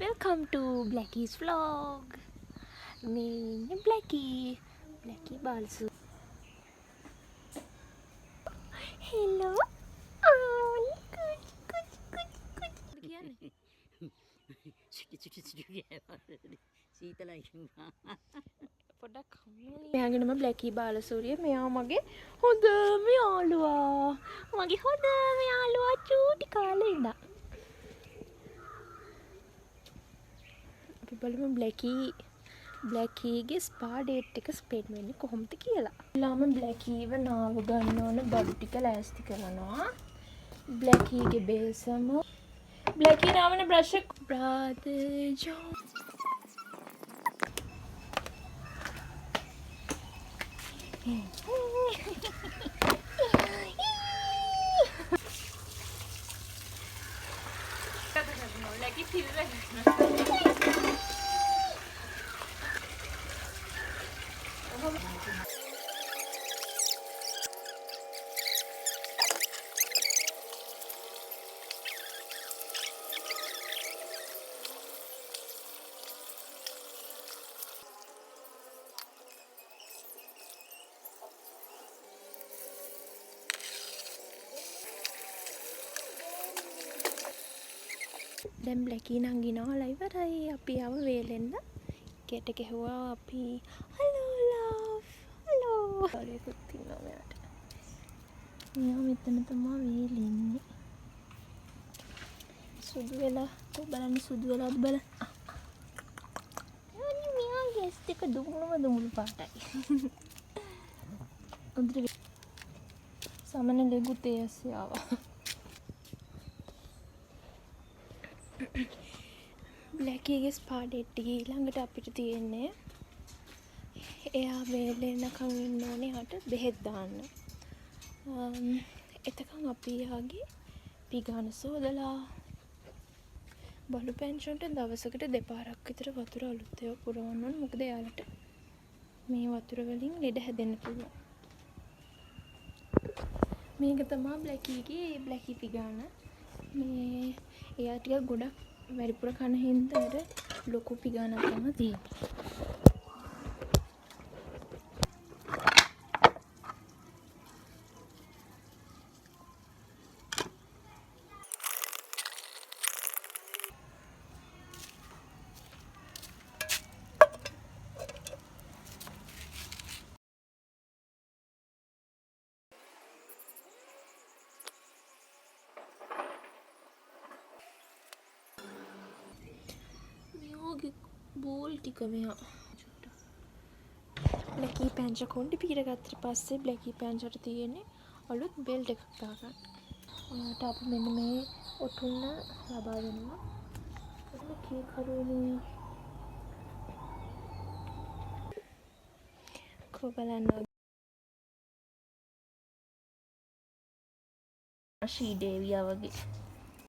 Welcome to Blackie's vlog. Me Blackie Balsu. Hello. Oh, good. පොඩක් කම්මැලි. මෙයාගේ නම බ්ලැකී බාලසූරිය. මෙයා මගේ හොඳම යාළුවා. මගේ හොඳම යාළුවා චූටි කාලේ ඉඳන්. අපි බලමු බ්ලැකීගේ ස්පා ඩේට් එක ස්පෙන්ඩ් වෙන්නේ කොහොමද කියලා. ළම බ්ලැකීව නාව ගන්න ඕන බඩු ටික ලෑස්ති කරනවා. බ්ලැකීගේ බේසම බ්ලැකී නාවන බ්‍රෂ් එක brother John. Lagi film. දැන් බ්ලැකී නංගිනවලා ඉවරයි. අපි ආව වේලෙන්න. ගෙට ගැහුවා අපි. Hello love. හලෝ. සෝරියකුත් තියනවා මෙයාට. මෙයා මෙතන තමයි වේලෙන්නේ. සුදු වෙලා බලන්න සුදු වෙලාද බලන්න. අනේ මෙයා ගැස් එක දුමුණු පාටයි. උන්ට සමනලේ ගුතේ ඇස්සේ ආවා. බ්ලැකීගේ ස්පා ඩේට් එක ඊළඟට අපිට තියෙන්නේ එයා වේලෙනකන් ඉන්න ඕනේ යාට බෙහෙත් දාන්න. එතකන් අපි යාගේ පිගාන සෝදලා බලු පැංචුන්ට දවසකට දෙපාරක් විතර වතුර අලුත් ඒවා පුරවන්න ඕනේ. මොකද එයාලට මේ වතුර වලින් ලෙඩ හැදෙන්න පුළුවන්. මේක තමයි බ්ලැකී පිගාන. මේ එයා ටික ගොඩක් වැඩිපුර කන හින්දා අර ලොකු පිගානක් තමයි තියෙන්නේ. බෝල් ටික මෙයා බ්ලැකී පැංච කොණ්ඩි පීර ගත්තට පස්සේ බ්ලැකී පැංචට තියෙන්නේ අලුත් බෙල්ට් එකක් දාගන්න. ඔයාට අපි මෙන්න මේ ඔටුන්න ලබා දෙනවා. ඒක කී කරුණේ කොබලන්න ශ්‍රී දේවියා වගේ